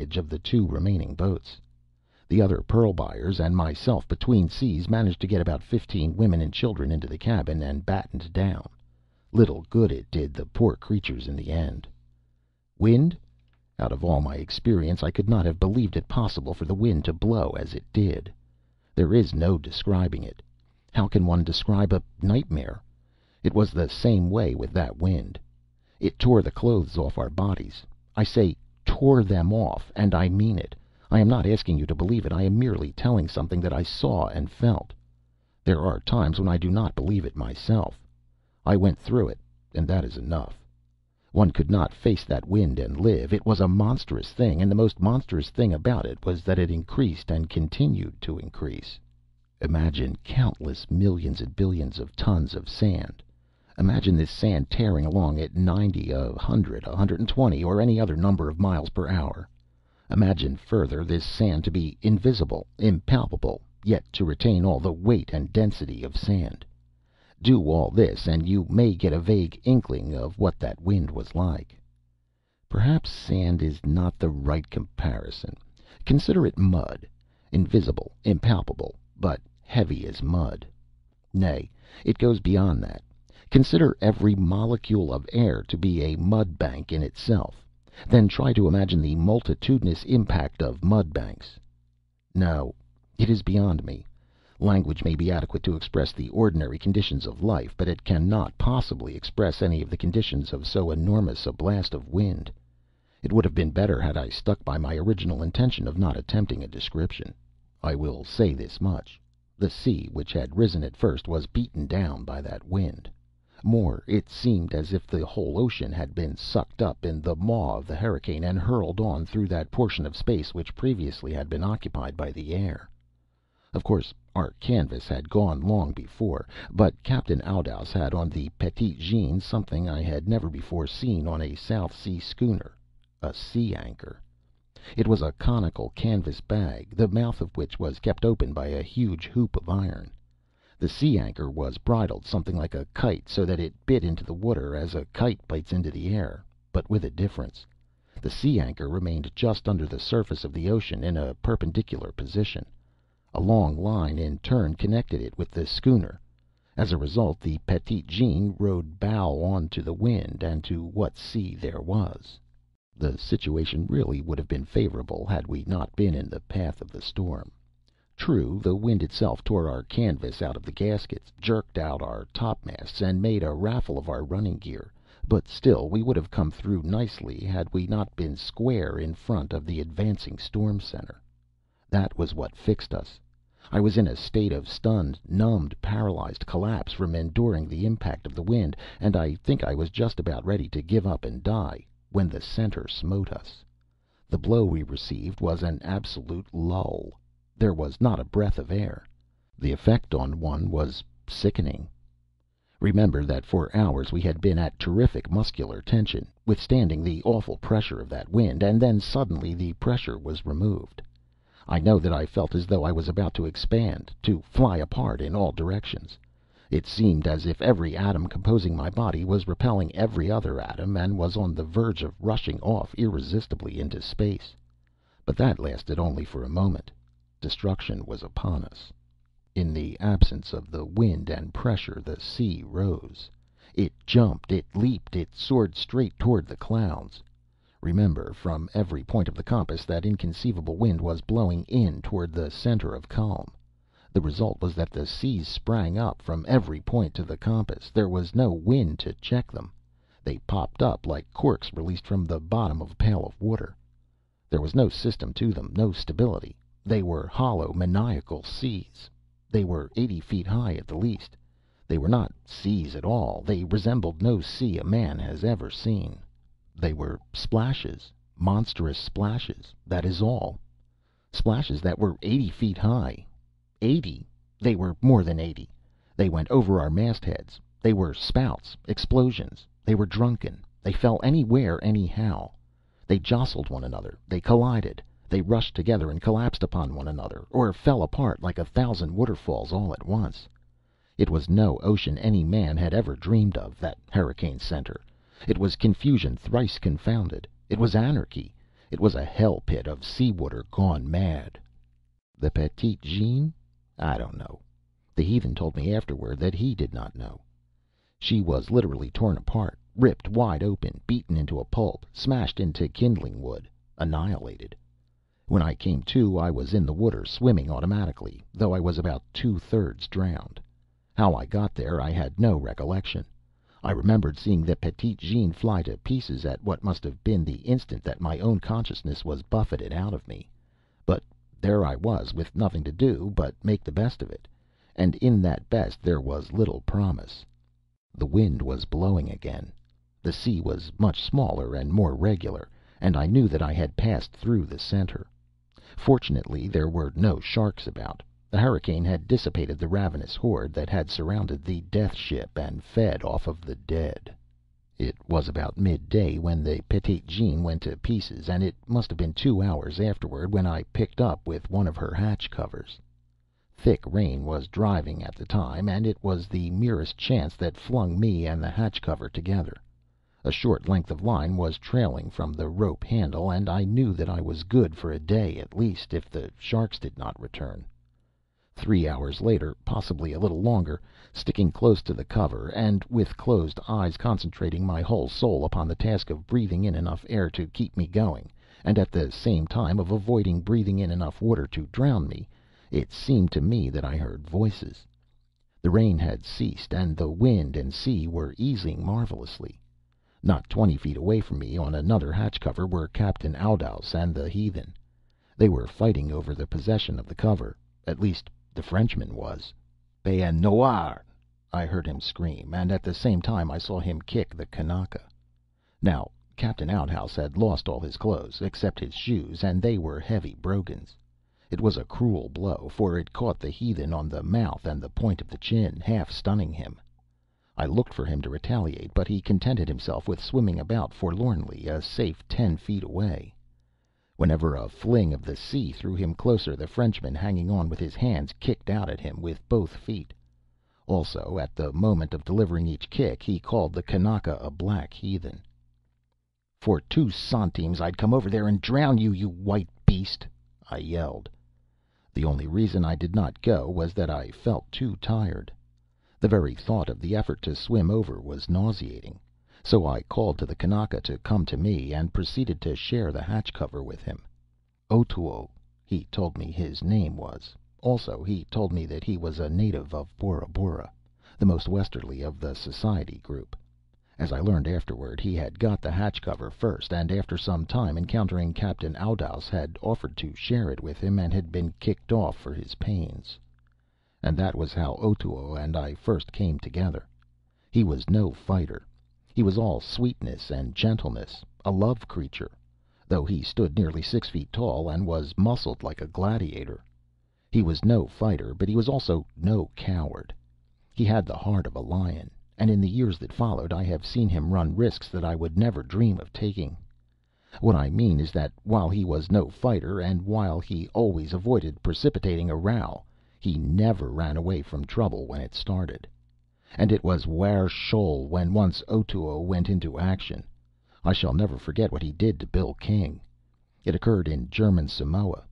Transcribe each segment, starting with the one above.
of the two remaining boats. The other pearl buyers and myself between seas managed to get about 15 women and children into the cabin and battened down. Little good it did the poor creatures in the end. Wind? Out of all my experience, I could not have believed it possible for the wind to blow as it did. There is no describing it. How can one describe a nightmare? It was the same way with that wind. It tore the clothes off our bodies. I say tore them off, and I mean it. I am not asking you to believe it. I am merely telling something that I saw and felt. There are times when I do not believe it myself. I went through it, and that is enough. One could not face that wind and live. It was a monstrous thing, and the most monstrous thing about it was that it increased and continued to increase. Imagine countless millions and billions of tons of sand. Imagine this sand tearing along at 90, 100, 120, or any other number of miles per hour. Imagine further this sand to be invisible, impalpable, yet to retain all the weight and density of sand. Do all this, and you may get a vague inkling of what that wind was like. Perhaps sand is not the right comparison. Consider it mud, invisible, impalpable, but heavy as mud. Nay, it goes beyond that. Consider every molecule of air to be a mud bank in itself. Then try to imagine the multitudinous impact of mud banks. No, it is beyond me. Language may be adequate to express the ordinary conditions of life, but it cannot possibly express any of the conditions of so enormous a blast of wind. It would have been better had I stuck by my original intention of not attempting a description. I will say this much. The sea, which had risen at first, was beaten down by that wind. More, it seemed as if the whole ocean had been sucked up in the maw of the hurricane and hurled on through that portion of space which previously had been occupied by the air. Of course, our canvas had gone long before, but Captain Oudouse had on the Petite Jeanne something I had never before seen on a South Sea schooner, a sea anchor. It was a conical canvas bag, the mouth of which was kept open by a huge hoop of iron. The sea anchor was bridled something like a kite, so that it bit into the water as a kite bites into the air, but with a difference. The sea anchor remained just under the surface of the ocean in a perpendicular position. A long line in turn connected it with the schooner. As a result, the Petite Jeanne rode bow on to the wind and to what sea there was. The situation really would have been favorable had we not been in the path of the storm. True, the wind itself tore our canvas out of the gaskets, jerked out our topmasts, and made a raffle of our running gear, but still we would have come through nicely had we not been square in front of the advancing storm center. That was what fixed us. I was in a state of stunned, numbed, paralyzed collapse from enduring the impact of the wind, and I think I was just about ready to give up and die when the center smote us. The blow we received was an absolute lull. There was not a breath of air. The effect on one was sickening. Remember that for hours we had been at terrific muscular tension, withstanding the awful pressure of that wind, and then suddenly the pressure was removed. I know that I felt as though I was about to expand, to fly apart in all directions. It seemed as if every atom composing my body was repelling every other atom, and was on the verge of rushing off irresistibly into space. But that lasted only for a moment. Destruction was upon us. In the absence of the wind and pressure, the sea rose. It jumped, it leaped, it soared straight toward the clouds. Remember, from every point of the compass that inconceivable wind was blowing in toward the center of calm. The result was that the seas sprang up from every point to the compass. There was no wind to check them. They popped up like corks released from the bottom of a pail of water. There was no system to them, no stability. They were hollow, maniacal seas. They were 80 feet high at the least. They were not seas at all. They resembled no sea a man has ever seen. They were splashes, monstrous splashes, that is all. Splashes that were 80 feet high. 80? They were more than 80. They went over our mastheads. They were spouts, explosions. They were drunken. They fell anywhere, anyhow. They jostled one another. They collided. They rushed together and collapsed upon one another, or fell apart like 1,000 waterfalls all at once. It was no ocean any man had ever dreamed of, that hurricane center. It was confusion thrice confounded. It was anarchy. It was a hell pit of sea water gone mad. The Petite Jeanne? I don't know. The heathen told me afterward that he did not know. She was literally torn apart, ripped wide open, beaten into a pulp, smashed into kindling wood, annihilated. When I came to, I was in the water, swimming automatically, though I was about 2/3 drowned. How I got there I had no recollection. I remembered seeing the Petite Jeanne fly to pieces at what must have been the instant that my own consciousness was buffeted out of me. But there I was, with nothing to do but make the best of it, and in that best there was little promise. The wind was blowing again. The sea was much smaller and more regular, and I knew that I had passed through the center. Fortunately, there were no sharks about. The hurricane had dissipated the ravenous horde that had surrounded the death ship and fed off of the dead. It was about midday when the Petite Jeanne went to pieces, and it must have been 2 hours afterward when I picked up with one of her hatch covers. Thick rain was driving at the time, and it was the merest chance that flung me and the hatch cover together. A short length of line was trailing from the rope handle, and I knew that I was good for a day at least, if the sharks did not return. 3 hours later, possibly a little longer, sticking close to the cover, and with closed eyes concentrating my whole soul upon the task of breathing in enough air to keep me going, and at the same time of avoiding breathing in enough water to drown me, it seemed to me that I heard voices. The rain had ceased, and the wind and sea were easing marvelously. Not 20 feet away from me, on another hatch cover, were Captain Oudouse and the heathen. They were fighting over the possession of the cover. At least, the Frenchman was. "Bien noir!" I heard him scream, and at the same time I saw him kick the Kanaka. Now, Captain Oudouse had lost all his clothes, except his shoes, and they were heavy brogans. It was a cruel blow, for it caught the heathen on the mouth and the point of the chin, half stunning him. I looked for him to retaliate, but he contented himself with swimming about forlornly, a safe 10 feet away. Whenever a fling of the sea threw him closer, the Frenchman, hanging on with his hands, kicked out at him with both feet. Also, at the moment of delivering each kick, he called the Kanaka a black heathen. "For 2 centimes I'd come over there and drown you, you white beast!" I yelled. The only reason I did not go was that I felt too tired. The very thought of the effort to swim over was nauseating. So I called to the Kanaka to come to me, and proceeded to share the hatch cover with him. Otoo, he told me his name was. Also, he told me that he was a native of Bora Bora, the most westerly of the society group. As I learned afterward, he had got the hatch cover first, and after some time, encountering Captain Oudouse, had offered to share it with him, and had been kicked off for his pains. And that was how Otoo and I first came together. He was no fighter. He was all sweetness and gentleness, a love creature, though he stood nearly 6 feet tall and was muscled like a gladiator. He was no fighter, but he was also no coward. He had the heart of a lion, and in the years that followed I have seen him run risks that I would never dream of taking. What I mean is that while he was no fighter, and while he always avoided precipitating a row, he never ran away from trouble when it started. And it was ware shoal when once Otoo went into action. I shall never forget what he did to Bill King. It occurred in German Samoa.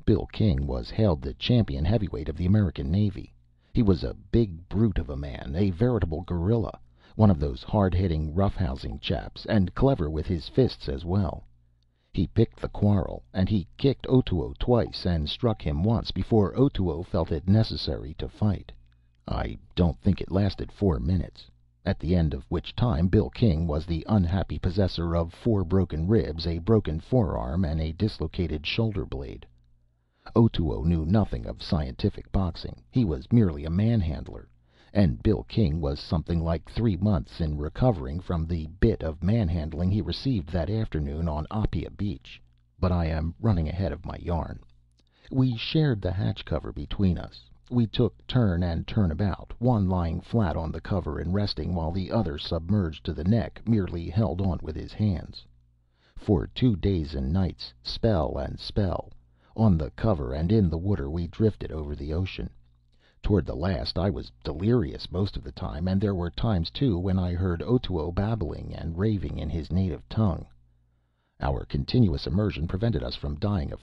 Bill King was hailed the champion heavyweight of the American Navy. He was a big brute of a man, a veritable gorilla, one of those hard-hitting, rough-housing chaps, and clever with his fists as well. He picked the quarrel, and he kicked Otoo twice and struck him once before Otoo felt it necessary to fight. I don't think it lasted 4 minutes, at the end of which time Bill King was the unhappy possessor of 4 broken ribs, a broken forearm, and a dislocated shoulder blade. Otoo knew nothing of scientific boxing. He was merely a manhandler, and Bill King was something like 3 months in recovering from the bit of manhandling he received that afternoon on Apia Beach. But I am running ahead of my yarn. We shared the hatch cover between us. We took turn and turn about, one lying flat on the cover and resting, while the other, submerged to the neck, merely held on with his hands. For 2 days and nights, spell and spell, on the cover and in the water, we drifted over the ocean. Toward the last I was delirious most of the time, and there were times too when I heard Otoo babbling and raving in his native tongue. Our continuous immersion prevented us from dying of